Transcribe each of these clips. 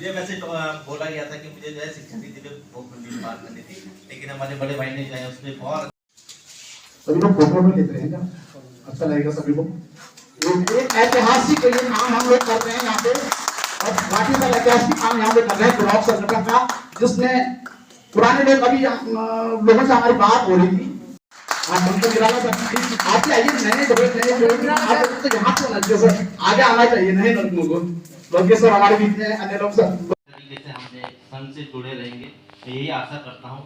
मुझे वैसे बोला गया था कि मुझे जो है शिक्षा नीति पे बात करनी थी, लेकिन हमारे बड़े भाई ने जो है उसमें बहुत सभी लोग फोटो में लेते हैं क्या? अच्छा लगेगा सभी को। एक ऐतिहासिक काम हम लोग कर रहे हैं यहाँ पे, और बाकी सब ऐतिहासिक काम यहाँ पे कर रहे हैं ब्लॉक संगठन का, जिसने पुराने लोग अभी लोगों से हमारी बात हो रही थी। आपके आइए नए तो यहाँ पे जैसे आगे आना चाहिए नए लड़कों को। लोकेश्वर हमारे बीच में अन्य लोग सब तरीके से हमने संघ से जुड़े रहेंगे, यही आशा करता हूँ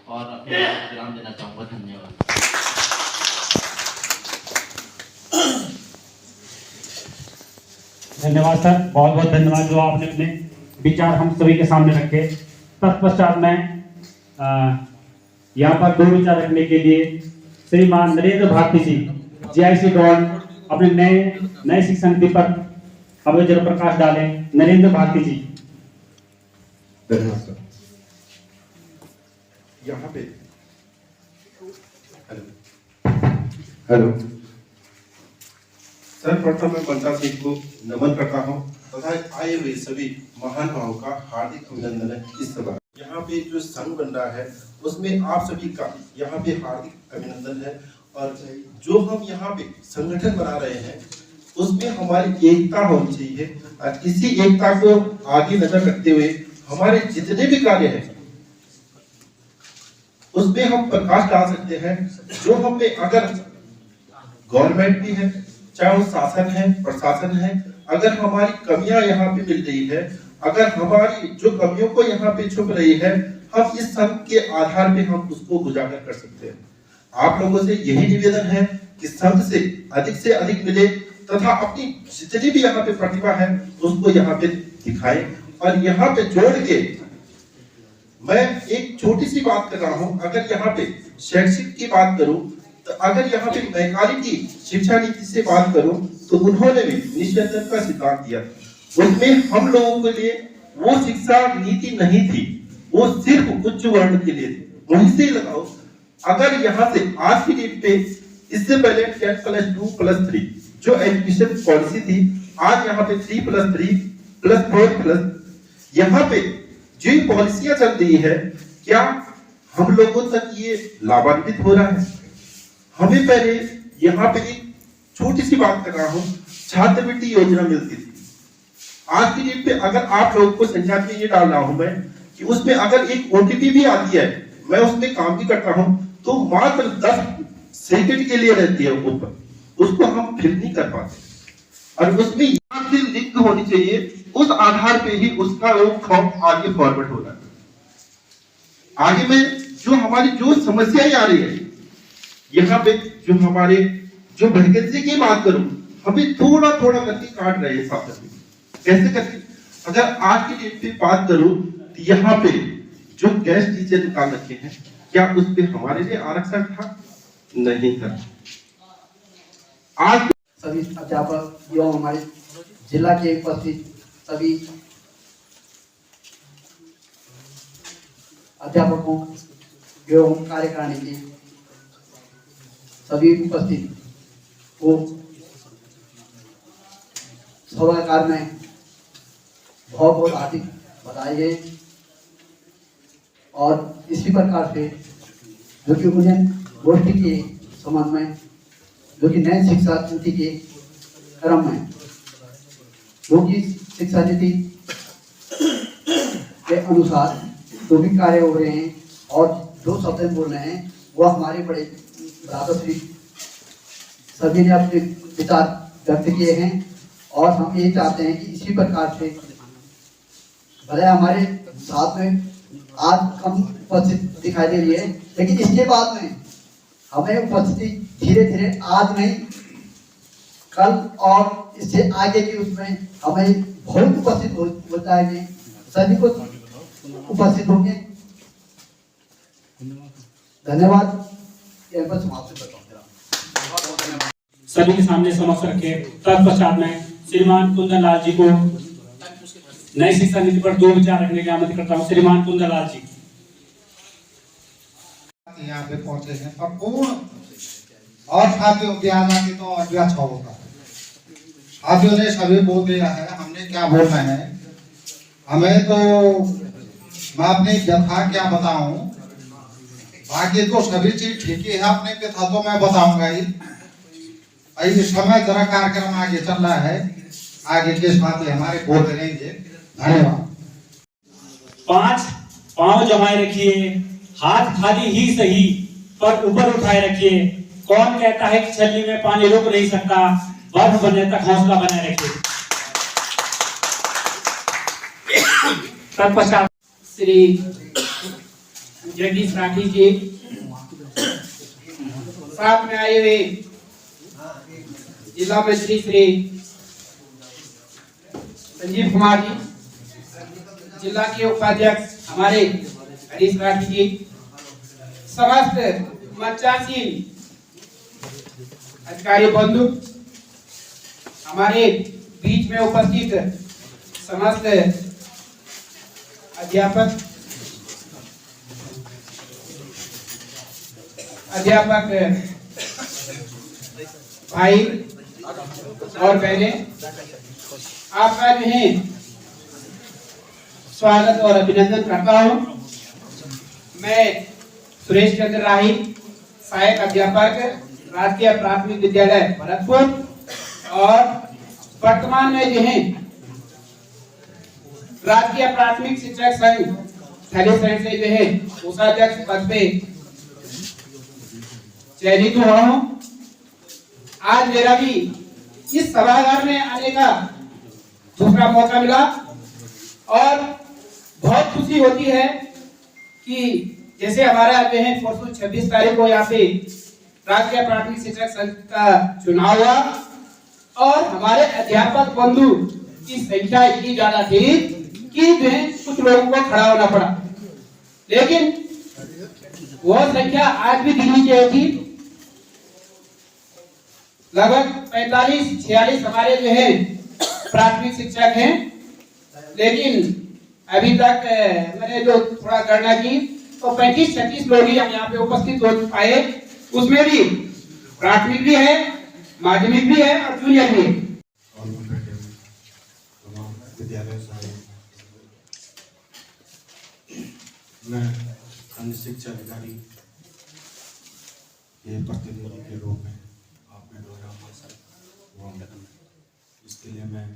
और अपने विराम देना चाहूँगा। धन्यवाद। धन्यवाद सर, बहुत बहुत धन्यवाद जो आपने अपने विचार हम सभी के सामने रखे। तत्पश्चात मैं यहाँ पर दो विचार रखने के लिए श्रीमान नरेंद्र भारती जी जीआईसी डॉन अपने नए शिक्षा नीति पर हमें जरा प्रकाश डालें। नरेंद्र भारती जी। धन्यवाद सर। यहाँ पे हेलो सर्वप्रथम मैं बंटा सिंह को नमन करता हूँ तथा आए हुए सभी महान भावों का हार्दिक अभिनंदन है। इस सभा यहाँ पे जो संघ बन रहा है उसमें आप सभी का यहाँ पे हार्दिक अभिनंदन है, और जो हम यहाँ पे संगठन बना रहे हैं उसमें हमारी एकता होनी चाहिए, और इसी एकता को आगे नजर रखते हुए हमारे जितने भी कार्य हैं उसमें हम प्रकाश डाल सकते हैं। जो हमें अगर गवर्नमेंट भी है, चाहे वो शासन है, प्रशासन है, अगर हमारी कमियां यहाँ पे मिल रही है, अगर हमारी जो कमियों को यहाँ पे छुप रही है, हम इस संघ के आधार पे हम उसको उजागर कर सकते हैं। आप लोगों से यही निवेदन है कि संघ से अधिक मिले तथा अपनी जितनी भी यहाँ पे प्रतिभा है उसको यहाँ पे दिखाएं। और यहाँ पे जोड़ के मैं एक छोटी सी बात कर रहा हूँ, अगर यहाँ पे शैक्षिक की बात करूँ तो अगर यहाँ पे मैकाली की शिक्षा नीति से बात करूं तो उन्होंने भी निश्चितता का सिद्धांत दिया था। उसमें हम लोगों के लिए वो शिक्षा नीति नहीं थी, वो सिर्फ उच्च वर्ण के लिए थी। वहीं से लगाओ, अगर यहाँ से आज की डेट पे, इससे पहले 10+2+3 जो एजुकेशन पॉलिसी थी, आज यहाँ पे 3+3+4+, यहाँ पे जो पॉलिसियां चल रही है, क्या हम लोगों तक ये लाभान्वित हो रहा है? हमें पहले यहाँ पे एक छोटी सी बात कर रहा हूँ, छात्रवृत्ति योजना मिलती थी। आज की डेट पे अगर आप लोगों को संख्या में ये डाल रहा हूँ मैं कि उसमें अगर एक ओटीपी भी आती है, मैं उसमें काम भी करता हूँ, तो मात्र 10 सेकंड के लिए रहती है ऊपर, उसको हम फिल नहीं कर पाते। और उसमें यहाँ से लिंक होनी चाहिए, उस आधार पे ही उसका फॉर्म आगे फॉरवर्ड हो रहा है। आगे में जो हमारी जो समस्याएं आ रही है, यहाँ पे जो हमारे जो वैकेंसी की बात करूं, हमें थोड़ा थोड़ा करके काट रहे हैं साथ में। कैसे करके? अगर आज की डेट पे बात करूं तो यहाँ पे जो गेस्ट टीचर निकाल रखे हैं, क्या उस पे हमारे लिए आरक्षण था? नहीं था। आज सभी अध्यापक एवं हमारे जिला के उपस्थित सभी अध्यापकों एवं कार्यकारिणी के सभी उपस्थित को सभागार में बहुत बहुत हार्दिक बधाई है। और इसी प्रकार से जो कि उन्हें गोष्ठी के संबंध में, जो कि नई शिक्षा नीति के क्रम में, जो कि शिक्षा नीति के अनुसार जो भी कार्य हो रहे हैं और जो शब्द बोल रहे हैं, वो हमारे बड़े दादाश्री सभी ने अपने विचार व्यक्त किए हैं। और हम ये चाहते हैं कि इसी प्रकार से भले हमारे साथ में आज कम उपस्थित दिखाई दे रही है, लेकिन इसके बाद में हमें उपस्थिति धीरे धीरे आज नहीं, कल और इससे आगे की उसमें हमें बहुत उपस्थित हो जाएंगे, सभी को उपस्थित होंगे। धन्यवाद। समाप्त करता हूँ। सभी के सामने समक्ष रखे। तत्पश्चात में श्रीमान कुंदन लाल जी को नई शिक्षा नीति पर दो विचार रखने की आमंत्रित करता हूँ। श्रीमान कुंदन लाल जी। यहाँ पे पहुंचे हैं संपूर्ण और साथियों बयान आके तो और भी अच्छा होगा। साथियों ने सभी बोल दिया है, हमने क्या बोलना है हमें तो मैं अपनी व्यथा क्या बताऊं, बाकी तो सभी चीज ठीक ही है, अपने व्यथा तो मैं बताऊंगा ही। इस समय जरा कार्यक्रम आगे चल रहा है, आगे किस बातें हमारे बोल रहेंगे। धन्यवाद। 5 पांव जमाए रखिए, हाथ खाली ही सही पर ऊपर उठाए रखिए। कौन कहता है कि छलनी में पानी रुक नहीं सकता, बर्फ बनने तक हौसला बनाए रखिए। तत्पश्चात श्री जगदीश राठी जी, साथ में आए हुए जिला मंत्री श्री संजीव कुमार जी, जिला के उपाध्यक्ष हमारे हरीश राठी जी, समस्त मंचासीन अधिकारी बंधु, हमारे बीच में उपस्थित समस्त अध्यापक भाई और बहनें, आपका जो है स्वागत और अभिनंदन करता हूं। मैं सुरेश चंद्र राही, सहायक अध्यापक, राजकीय प्राथमिक विद्यालय भरतपुर, और वर्तमान में जो है राजकीय प्राथमिक शिक्षक संघ थलीसैंण से जो है कोषाध्यक्ष पद पे चयनित हुआ हूं। आज मेरा भी इस सभागार में आने का दूसरा मौका मिला और बहुत खुशी होती है कि जैसे हमारा जो है परसों 26 तारीख को यहाँ पे राजकीय प्राथमिक शिक्षक संघ का चुनाव हुआ और हमारे अध्यापक बंधु की संख्या इतनी ज्यादा थी कि जो है कुछ लोगों को खड़ा होना पड़ा, लेकिन वह संख्या आज भी गिनी चाहिए थी। लगभग 45-46 हमारे जो है प्राथमिक शिक्षक हैं, लेकिन अभी तक मैंने जो थोड़ा गणना की तो 35-36 लोग ही हम यहाँ पे उपस्थित हो पाए। उसमें भी प्राथमिक भी है, माध्यमिक भी है और जूनियर भी है। विद्यालय मैं अन्य शिक्षा अधिकारी के प्रतिनिधि के रूप में आपके द्वारा इसके लिए मैं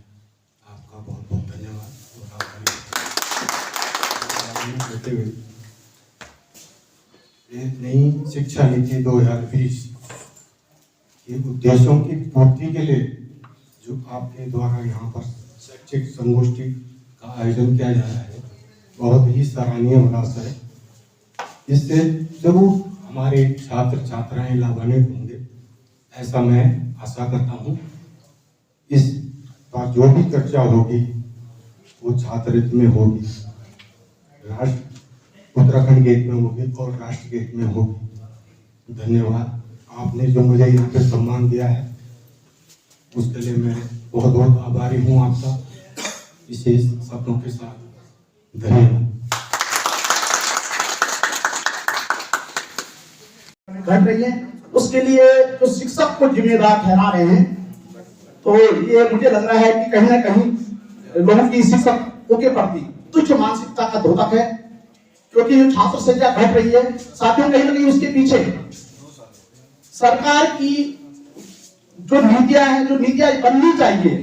आपका बहुत बहुत धन्यवाद देते हुए एक नई शिक्षा नीति 2020 के उद्देश्यों की पूर्ति के लिए जो आपके द्वारा यहाँ पर शैक्षिक संगोष्ठी का आयोजन किया जा रहा है, बहुत ही सराहनीय प्रयास है। इससे जरूर हमारे छात्र छात्राएं लाभान्वित होंगे, ऐसा मैं आशा करता हूँ। इस पर जो भी चर्चा होगी वो छात्र हित में होगी, उत्तराखंड के हित में होगी और राष्ट्र के हित में होगी। धन्यवाद। आपने जो मुझे यहाँ पे सम्मान दिया है उसके लिए मैं बहुत बहुत आभारी हूँ आपका। विशेष शब्दों के साथ धन्यवाद। घट रही है उसके लिए जो शिक्षक को जिम्मेदार ठहरा रहे हैं, तो ये मुझे लग रहा है कि कहीं ना कहीं लोगों की शिक्षकों के प्रति तुच्छ मानसिकता का द्योतक है, क्योंकि जो छात्र संख्या घट रही है साथियों कहीं ना कहीं उसके पीछे सरकार की जो नीतियां बननी चाहिए।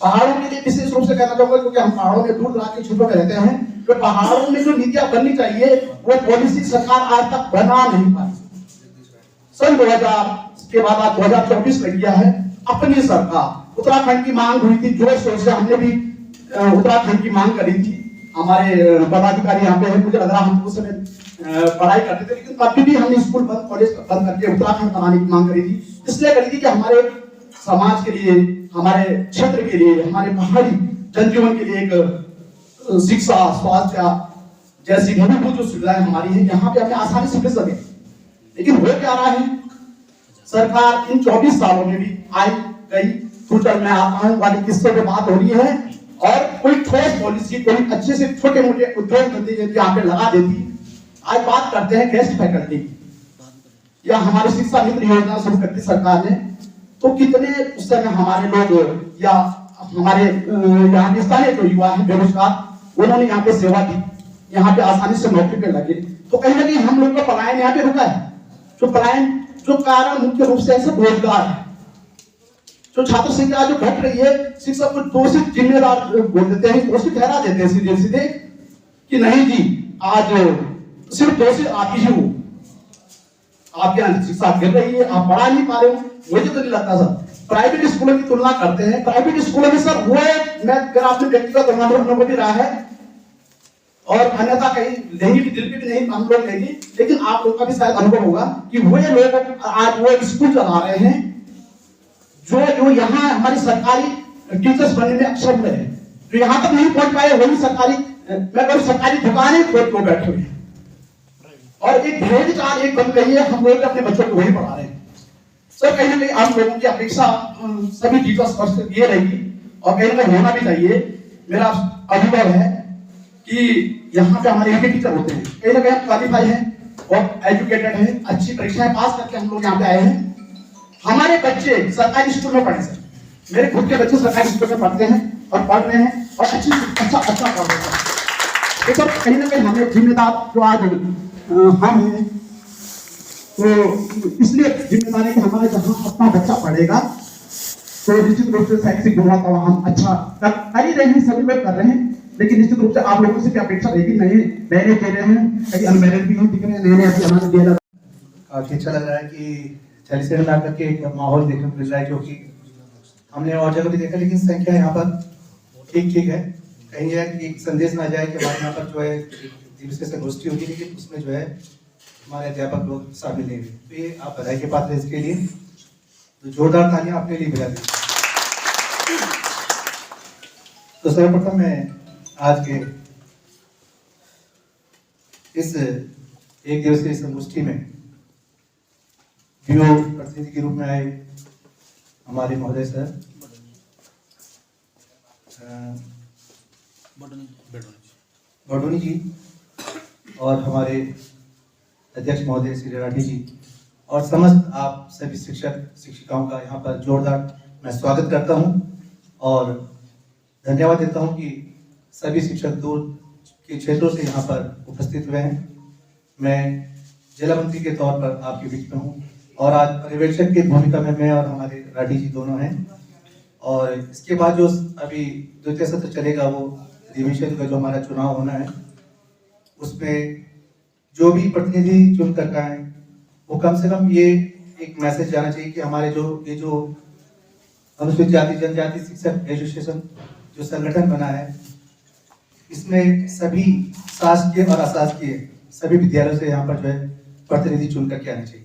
पहाड़ों के लिए विशेष रूप से कहना चाहूंगा, क्योंकि हम पहाड़ों में दूर दराज के क्षेत्रों में रहते हैं, तो पहाड़ों में जो नीतियां बननी चाहिए वो पॉलिसी सरकार आज तक बना नहीं पाई। सन 2000 के बाद आज 2024 में किया है अपनी सरकार। उत्तराखंड की मांग हुई थी जोर शोर से, हमने भी उत्तराखंड की मांग करी थी। हमारे पदाधिकारी यहाँ पे है, मुझे लग रहा हम उस समय पढ़ाई करते थे, लेकिन तब भी हमने स्कूल बंद, कॉलेज बंद करके उत्तराखंड बनाने की मांग करी थी। इसलिए करी थी कि हमारे समाज के लिए, हमारे क्षेत्र के लिए, हमारे पहाड़ी जनजीवन के लिए एक शिक्षा, स्वास्थ्य जैसी मूलभूत जो सुविधाएं हमारी है यहाँ पे हमें आसानी से मिल सके। लेकिन हो क्या रहा है, सरकार इन 24 सालों में भी आई गई, टूटल मैं आता हूँ वाली किस्सों पे बात हो रही है और कोई ठोस पॉलिसी, कोई अच्छे से छोटे मोटे उद्योग धंधे यहाँ पे लगा देती। आज बात करते हैं गेस्ट फैकल्टी या हमारी शिक्षा मित्र योजना शुरू करती सरकार ने, तो कितने उस समय हमारे लोग या हमारे यहाँ के स्थानीय जो युवा है बेरोजगार, उन्होंने यहाँ पे सेवा दी, यहाँ पे आसानी से नौकरी पे लगे, तो कहीं ना कहीं हम लोग का पलायन यहाँ पे रुका है। जो पलायन जो कारण मुख्य रूप से ऐसे रोजगार है, जो छात्र संख्या जो घट रही है, शिक्षक को दोषी जिम्मेदार बोल देते हैं, दोषी ठहरा देते हैं सीधे सीधे कि नहीं जी आज सिर्फ दोषी आप ही हो, आपके यहाँ शिक्षा गिर रही है, आप पढ़ा नहीं पा रहे हो। मुझे तो नहीं लगता सर, प्राइवेट स्कूलों की तुलना करते हैं, प्राइवेट स्कूलों में सर वो मैं अगर आपने व्यक्तिगत अनुभव भी रहा है और अन्यथा कहीं लेंगे भी, दिल भी नहीं हम लोग लेंगे, लेकिन आप लोग का भी शायद अनुभव होगा कि वो लोग आज वो स्कूल चला रहे हैं जो यहाँ हमारी सरकारी टीचर्स बनने में अक्षम रहे, जो यहाँ तक नहीं पहुंच पाए, वही सरकारी दुकानें खोल कर बैठे हुए हैं और एक भेद चाल एक बन गई है, हम लोग अपने बच्चों को वही पढ़ा रहे हैं। सर कहीं ना कहीं आप लोगों की अपेक्षा सभी टीचर्स पर से ये रहेगी और कहीं ना कहीं होना भी चाहिए। मेरा अनुभव है कि यहाँ पे हमारे यहाँ के टीचर होते हैं, कहीं ना कहीं हम क्वालिफाई हैं और एजुकेटेड हैं, अच्छी परीक्षाएं पास करके हम लोग यहाँ पे आए हैं। हमारे बच्चे सरकारी स्कूल में पढ़े सर, मेरे खुद के बच्चे सरकारी स्कूल में पढ़ते हैं और पढ़ रहे हैं और अच्छा पढ़ रहे हैं। तो सर कहीं ना कहीं हमें जिम्मेदार जो आज हम हैं, तो इसलिए जिम्मेदारी कि हमारा जहाँ अपना बच्चा पढ़ेगा तो निश्चित रूप से शैक्षिक गुणवत्ता हम अच्छा कर ही रहे हैं, सभी लोग कर रहे हैं, लेकिन निश्चित रूप से आप लोगों से क्या अपेक्षा रहेगी। नए मैरिज दे रहे हैं, कहीं अनमैरिज भी दिख रहे हैं, नए अभी हमारे दिया काफी अच्छा लग रहा है कि चालीसगढ़ में आकर के एक माहौल देखने को मिल रहा है, जो कि हमने और जगह भी देखा, लेकिन संख्या यहाँ पर ठीक है। कहीं एक संदेश ना जाए कि हमारे यहाँ पर जो है दिवसीय संगोष्ठी होगी, लेकिन उसमें जो है हमारे अध्यापक लोग शामिल नहीं हुए, तो ये आप बधाई के पात्र हैं। इसके लिए तो जोरदार तालियां अपने लिए बजा दीजिए। तो सर्वप्रथम मैं आज के इस एक दिवसीय संगोष्ठी में बीओ प्रतिनिधि के रूप में आए हमारे महोदय सर बडोनी जी और हमारे अध्यक्ष महोदय श्री राठी जी और समस्त आप सभी शिक्षक शिक्षिकाओं का यहाँ पर जोरदार मैं स्वागत करता हूँ और धन्यवाद देता हूँ कि सभी शिक्षक दूर के क्षेत्रों से यहाँ पर उपस्थित हुए हैं। मैं जिला मंत्री के तौर पर आपके बीच में हूँ और आज पर्यवेक्षक की भूमिका में मैं और हमारे राठी जी दोनों हैं। और इसके बाद जो अभी द्वितीय सत्र चलेगा, वो अधिवेशन का जो हमारा चुनाव होना है, उसमें जो भी प्रतिनिधि चुन कर का है, वो कम से कम ये एक मैसेज जाना चाहिए कि हमारे जो अनुसूचित जाति जनजाति शिक्षक एसोसिएशन जो संगठन बना है, इसमें सभी शासकीय और अशासकीय सभी विद्यालयों से यहाँ पर जो है प्रतिनिधि चुन करके आने चाहिए,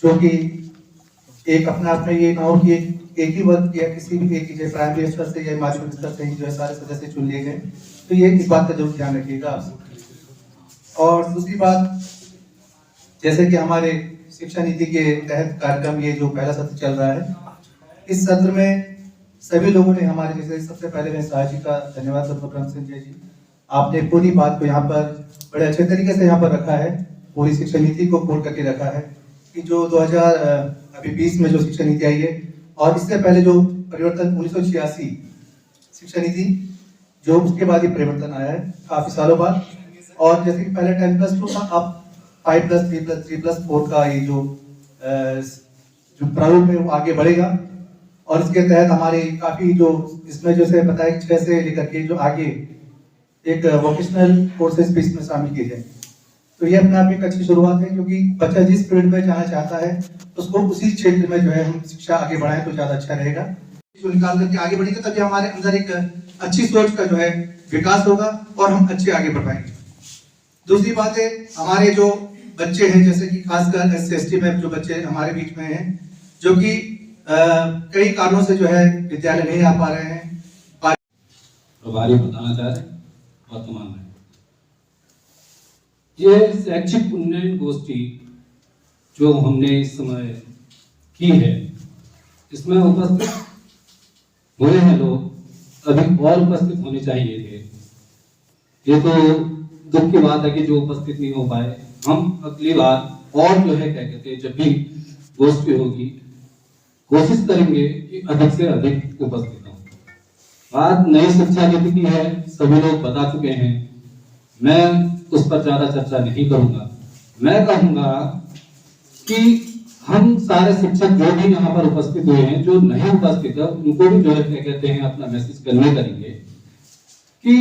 जो कि एक अपने आप में ये ना हो कि एक ही वर्ग या किसी भी एक ही प्राइमरी स्तर से या माध्यमिक स्तर से ही जो है सारे सदस्य चुन लिए गए। तो ये इस बात का जरूर ध्यान रखिएगा आप। और दूसरी बात, जैसे कि हमारे शिक्षा नीति के तहत कार्यक्रम ये जो पहला सत्र चल रहा है, इस सत्र में सभी लोगों ने हमारे जैसे सबसे पहले मैं साहब जी का धन्यवाद करूँगा, ब्रह्म संजय जी, आपने पूरी बात को यहाँ पर बड़े अच्छे तरीके से यहाँ पर रखा है, पूरी शिक्षा नीति को खोल करके रखा है कि जो 2020 में जो शिक्षा नीति आई है और इससे पहले जो परिवर्तन 1986 शिक्षा नीति जो उसके बाद ही परिवर्तन आया है काफी सालों बाद। और जैसे कि पहले 10+2 था, अब 5+3+3+4 का ये जो प्रारूप में वो आगे बढ़ेगा और इसके तहत हमारे काफी जो इसमें जैसे बताया 6 से लेकर के जो आगे एक वोकेशनल कोर्सेज भी इसमें शामिल किए जाए। तो ये अपने आप एक अच्छी शुरुआत है, क्योंकि बच्चा जिस फील्ड में जाना चाहता है उसको उसी क्षेत्र में जो है हम शिक्षा आगे बढ़ाएं तो ज्यादा अच्छा रहेगा। जो निकाल करके आगे बढ़ेंगे तभी हमारे अंदर एक अच्छी सोच का जो है विकास होगा और हम अच्छे आगे बढ़ पाएंगे। दूसरी बात है, हमारे जो बच्चे हैं, जैसे कि खासकर SC/ST में जो बच्चे हमारे बीच में हैं, जो कि कई कारणों से जो है विद्यालय नहीं आ पा रहे हैं, प्रभारी बताना चाह रहे वर्तमान में ये शैक्षिक उन्नयन गोष्ठी जो हमने इस समय की है, इसमें उपस्थित हुए हैं लोग, अभी और उपस्थित होने चाहिए थे। ये तो दुख की बात है कि जो उपस्थित नहीं हो पाए। हम अगली बार और जो है क्या कहते हैं, जब भी गोष्ठी होगी कोशिश करेंगे कि अधिक से अधिक उपस्थित हो। बात नई शिक्षा नीति की है, सभी लोग बता चुके हैं, मैं उस पर ज्यादा चर्चा नहीं करूंगा। मैं कहूंगा कि हम सारे शिक्षक जो भी यहाँ पर उपस्थित हुए हैं, जो नहीं उपस्थित है, उनको भी जो है क्या कहते हैं अपना मैसेज कन्वे करेंगे कि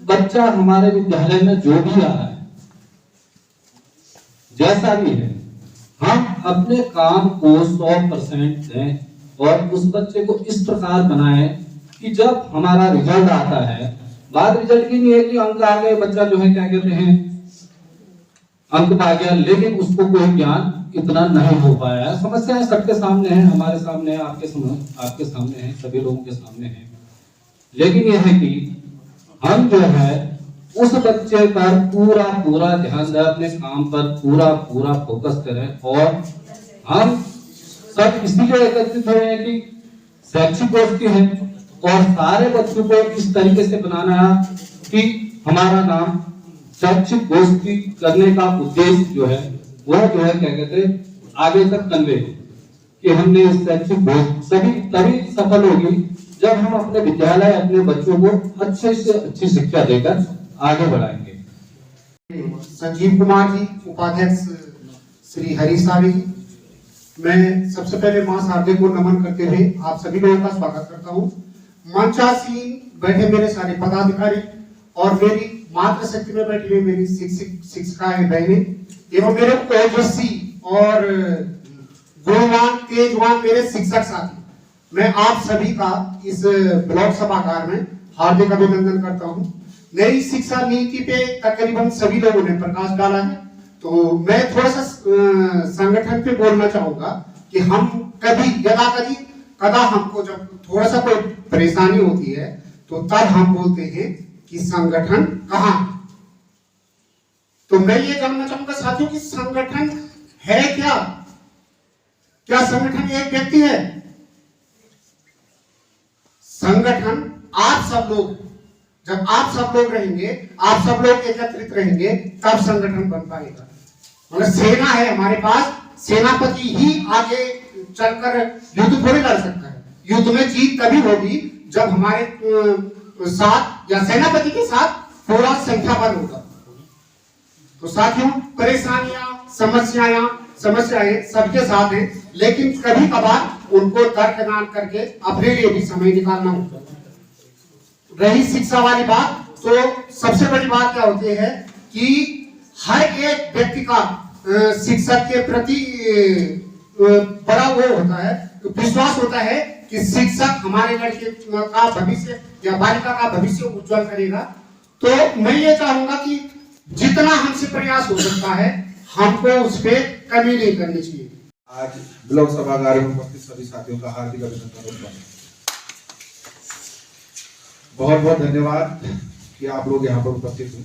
बच्चा हमारे विद्यालय में जो भी रहा है, जैसा भी है, हम अपने काम को 100% दें और उस बच्चे को इस प्रकार बनाएं कि जब हमारा रिजल्ट आता है, बात रिजल्ट की नहीं है कि अंक आ गए, बच्चा जो है क्या कहते हैं अंक पा गया, लेकिन उसको कोई ज्ञान इतना नहीं हो पाया। समस्याएं सबके सामने हैं, हमारे सामने है, आपके सामने है, सभी लोगों के सामने है। लेकिन यह है कि हम जो है उस बच्चे पर पूरा ध्यान दें, अपने काम पर पूरा फोकस करें। और हम सब इसीलिए एकत्रित हुए हैं कि शैक्षिक गोष्ठी है और सारे बच्चों को इस तरीके से बनाना है कि हमारा नाम शैक्षिक गोष्ठी करने का उद्देश्य जो है वह जो है क्या कहते हैं आगे तक कन्वे कि हमने शैक्षिक गोष्ठी सभी तभी सफल होगी जब हम अपने विद्यालय अपने बच्चों को अच्छे से अच्छी शिक्षा देकर आगे बढ़ाएंगे। संजीव कुमार जी, उपाध्यक्ष श्री हरी सावी जी, मैं सबसे पहले मां शारदे को नमन करते हुए आप सभी लोगों का स्वागत करता हूं। मंचासीन बैठे मेरे सारे पदाधिकारी और मेरी मातृशक्ति में बैठी हुई मेरी शिक्षिकाएं बहनें एवं मेरे ओजस्वी और गुणवान तेजवान मेरे शिक्षक साथी, मैं आप सभी का इस ब्लॉक सभागार में हार्दिक अभिनंदन करता हूं। नई शिक्षा नीति पे तकरीबन सभी लोगों ने प्रकाश डाला है, तो मैं थोड़ा सा संगठन पे बोलना चाहूंगा कि हम कदा हमको जब थोड़ा सा कोई परेशानी होती है तो तब हम बोलते हैं कि संगठन कहाँ है। तो मैं ये जानना चाहूंगा साथियों कि संगठन है क्या? क्या संगठन एक व्यक्ति है? संगठन आप सब लोग, जब आप सब लोग रहेंगे, आप सब लोग एकत्रित रहेंगे, तब संगठन बन पाएगा। मतलब सेना है हमारे पास, सेनापति ही आगे चलकर युद्ध थोड़ी लड़ सकता है। युद्ध में जीत तभी होगी जब हमारे साथ या सेनापति के साथ पूरा संख्या बल होगा। तो साथियों, परेशानियां समस्याएं सबके साथ हैं, लेकिन कभी कभार उनको दरकिनार करके अपने लिए भी समय निकालना होगा। रही शिक्षा वाली बात, तो सबसे बड़ी बात क्या होती है कि हर एक व्यक्ति का शिक्षक के प्रति बड़ा वो होता है, विश्वास होता है कि शिक्षक हमारे लड़के का भविष्य या बालिका का भविष्य उज्जवल करेगा। तो मैं ये चाहूंगा कि जितना हमसे प्रयास हो सकता है हमको उस पर कमी नहीं करनी चाहिए। आज ब्लॉक सभागार में उपस्थित सभी साथियों का हार्दिक अभिनंदन करता हूं। बहुत बहुत धन्यवाद कि आप लोग यहाँ पर उपस्थित हुए।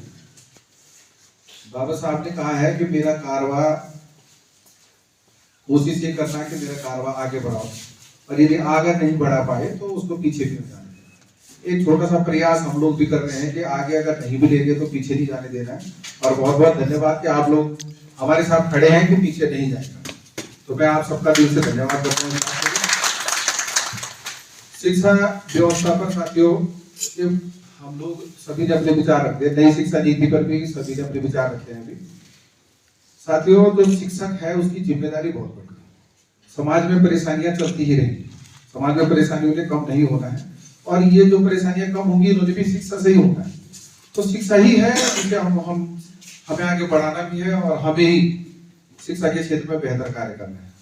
बाबा साहब ने कहा है कि मेरा कारवा, कोशिश ये करना है कि मेरा कारवा आगे बढ़ाओ, और यदि आगे नहीं बढ़ा पाए तो उसको पीछे भी नहीं जाने देना। एक छोटा सा प्रयास हम लोग भी कर रहे हैं कि आगे अगर नहीं भी लेंगे तो पीछे नहीं जाने देना है। और बहुत बहुत धन्यवाद कि आप लोग हमारे साथ खड़े हैं कि पीछे नहीं जाएगा। तो मैं आप सबका दिल से धन्यवाद करता हूँ। शिक्षा व्यवस्था पर साथियों हम लोग सभी ने अपने विचार रखते हैं, नई शिक्षा नीति पर भी सभी ने अपने विचार रखे हैं। अभी साथियों, जो शिक्षक है उसकी जिम्मेदारी बहुत बड़ी है। समाज में परेशानियां चलती ही रहेंगी, समाज में परेशानियों ने कम नहीं होना है, और ये जो परेशानियां कम होंगी इन्होंने भी शिक्षा से ही होना है। तो शिक्षा ही है जिसे हमें आगे बढ़ाना भी है और हमें ही शिक्षा के क्षेत्र में बेहतर कार्य करना है।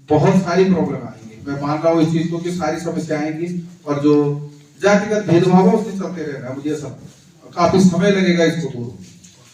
बहुत सारी प्रॉब्लम आएंगी, मैं मान रहा हूँ इस चीज को कि सारी समस्या आएंगी, और जो जातिगत भेदभाव है उससे चलते रहना है। मुझे सब काफी समय लगेगा इसको दूर होने।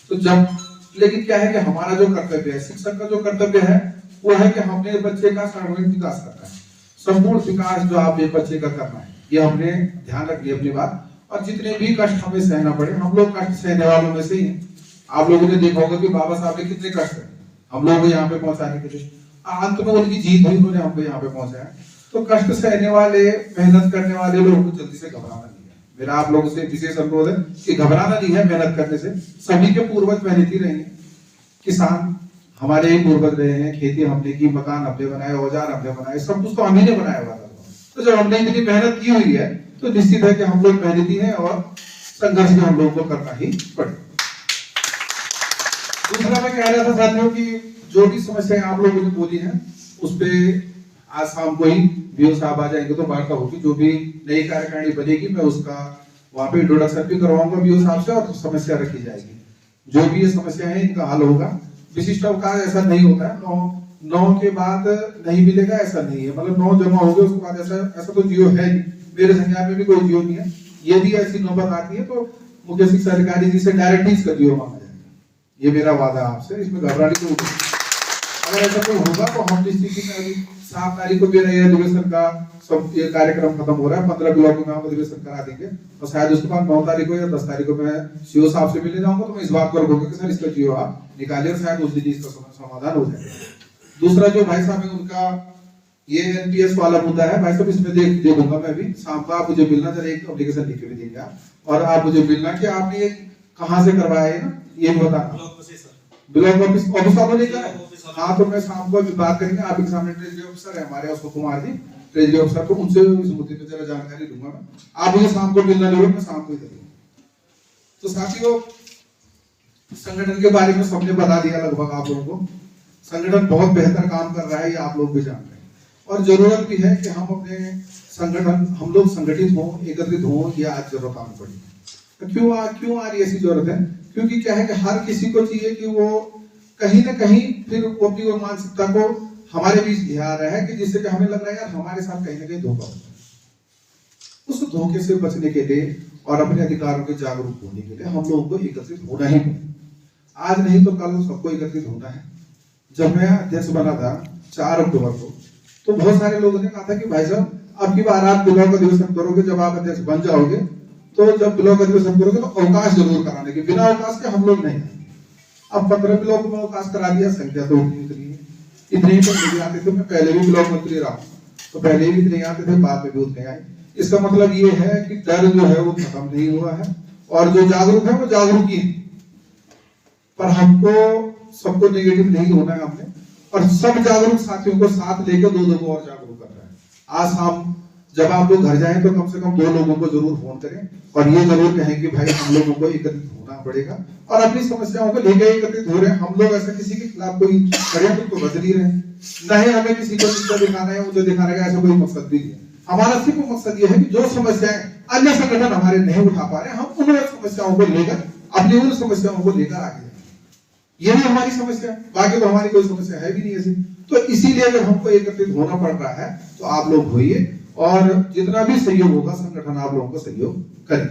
तो जब लेकिन क्या है कि हमारा जो कर्तव्य है, शिक्षक का जो कर्तव्य है वो है कि हमने बच्चे का सर्वांगीण विकास करना है। संपूर्ण विकास जो आप बच्चे का करना है, ये हमने ध्यान रखिए अपनी बात। और जितने भी कष्ट हमें सहना पड़े, हम लोग कष्ट सहने वालों में से ही हैं। आप लोगों ने देखा होगा कि बाबा साहब ने कितने कष्ट है हम लोगों को यहाँ पे पहुंचाने के लिए। अंत में उनकी जीत हुई, उन्होंने हमको यहाँ पे पहुंचाया। तो कष्ट सहने वाले, मेहनत करने वाले लोगों को जल्दी से घबराना नहीं है। मेरा आप लोगों से विशेष अनुरोध है कि घबराना नहीं है। मेहनत करने से सभी के पूर्वज मेहनती रहे हैं, किसान हमारे ही पूर्वज रहे हैं, खेती हमने की, मकान हमने बनाए, औजार हमने बनाए, सब कुछ तो हम ही ने बनाया हुआ था। तो जब हमने इतनी मेहनत की हुई है तो निश्चित है कि हम लोग मेहनती हैं और संघर्ष भी हम लोगों को करना ही पड़ेगा। दूसरा मैं कह रहा था साथियों कि जो भी समस्याएं आप लोगों ने बोली हैं उस पे आज शाम को ही बीओ साहब आ जाएंगे तो वार्ता होगी। जो भी नई कार्यकारिणी बनेगी मैं उसका वहां पे इंट्रोडक्शन भी करवाऊंगा बीओ साहब से और समस्या रखी जाएगी। जो भी ये समस्याएं हैं इनका हल होगा। विशिष्ट अवकाश ऐसा नहीं होता है, 9 के बाद नहीं मिलेगा ऐसा नहीं है, मतलब 9 जमा हो गए उसके बाद ऐसा तो जियो है नहीं, मेरे संज्ञान में भी कोई जियो नहीं है। यदि ऐसी नौबत आती है तो मुख्य शिक्षा अधिकारी जी से डायरेक्ट ही इसका जियो मांगा जाएगा, ये मेरा वादा आपसे, इसमें घबराने की जरूरत नहीं। अगर ऐसा कोई होगा तो हम डिस्ट्रिक्ट में अभी 7 तारीख को मेरा यह अधिवेशन का सब ये कार्यक्रम खत्म हो रहा है, 15 ब्लॉक में हम अधिवेशन करा देंगे और शायद उसके बाद 9 तारीख को या 10 तारीख को मैं सीओ साहब से मिलने जाऊंगा तो मैं इस बात पर बोलूंगा कि सर इसका जियो आप निकालिए और शायद उस दिन इसका समाधान हो जाएगा। दूसरा जो भाई साहब है उनका ये एनपीएस वाला मुद्दा है, भाई साहब इसमें देखूंगा मैं भी शाम को। आप मुझे मिलना, जरा एक एप्लीकेशन लिख के भी देंगे आप और आप मुझे मिलना कि आपने ये कहाँ से करवाया है ना, ये भी बताना। ब्लॉक ऑफिस वालों ने कहा हाँ, तो मैं शाम को बात करेंगे। आप के सामने ट्रेजरी ऑफिसर है हमारे अशोक कुमार जी, ट्रेजरी ऑफिसर, तो उनसे इस मुद्दे पे जरा जानकारी दूंगा मैं। आप मुझे शाम को मिलना जरूर, मैं शाम को ही करूंगा। तो साथियों संगठन के बारे में सबने बता दिया लगभग आप लोगों को। संगठन बहुत बेहतर काम कर रहा है, ये आप लोग भी जानते हैं और जरूरत भी है कि हम अपने संगठन, हम लोग संगठित हों, एकत्रित हों, ये आज जरूरत आनी पड़ी। तो क्यों आ रही ऐसी जरूरत है? क्योंकि क्या है कि हर किसी को चाहिए कि वो कहीं ना कहीं फिर वो अपनी मानसिकता को हमारे बीच ले आ रहा है कि जिससे कि हमें लग रहा है यार हमारे साथ कहीं ना कहीं धोखा होता है। उस धोखे से बचने के लिए और अपने अधिकारों के जागरूक होने के लिए हम लोगों को एकत्रित होना ही पड़ेगा। आज नहीं तो कल सबको एकत्रित होना है। जब मैं अध्यक्ष बना था 4 अक्टूबर को, तो बहुत सारे लोगों ने कहा था कि भाई साहब अब की बार आप ब्लॉक अधिवेशन करोगे, जब आप अध्यक्ष बन जाओगे तो जब ब्लॉक अधिवेशन करोगे तो अवकाश जरूर कराने के, बिना अवकाश के हम लोग नहीं। अब 15 ब्लॉक में अवकाश करा दिया, संख्या तो उतनी है, इतने ही तो नहीं आते थे। मैं पहले भी ब्लॉक मंत्री रहा तो पहले भी इतने आते थे, बाद में भी उतने आए। इसका मतलब ये है कि डर जो है वो खत्म नहीं हुआ है और जो जागरूक है वो जागरूक ही है। पर हमको सबको नेगेटिव नहीं होना है हमने, और सब जागरूक साथियों को साथ लेकर 2 को और जागरूक करना है। आज हम जब आप लोग घर जाएं तो कम से कम 2 लोगों को जरूर फोन करें और ये जरूर कहें कि भाई हम लोगों को एकत्रित होना पड़ेगा और अपनी समस्याओं को लेकर एकत्रित हो रहे हैं। हम लोग ऐसा किसी के खिलाफ कोई षड्यंत्र तो बच नहीं रहे, न ही हमें किसी को चिंता दिखाना है, मुझे दिखाने का ऐसा कोई मकसद भी नहीं है। हमारा सिर्फ मकसद ये है कि जो समस्याएं अन्य संगठन हमारे नहीं उठा पा रहे, हम उन समस्याओं को लेकर अपनी उन समस्याओं को लेकर आगे, यही हमारी समस्या, बाकी तो हमारी कोई समस्या है भी नहीं ऐसी। तो इसीलिए अगर हमको एकत्रित होना पड़ रहा है तो आप लोग होइए और जितना भी सहयोग होगा संगठन आप लोगों को सहयोग करें।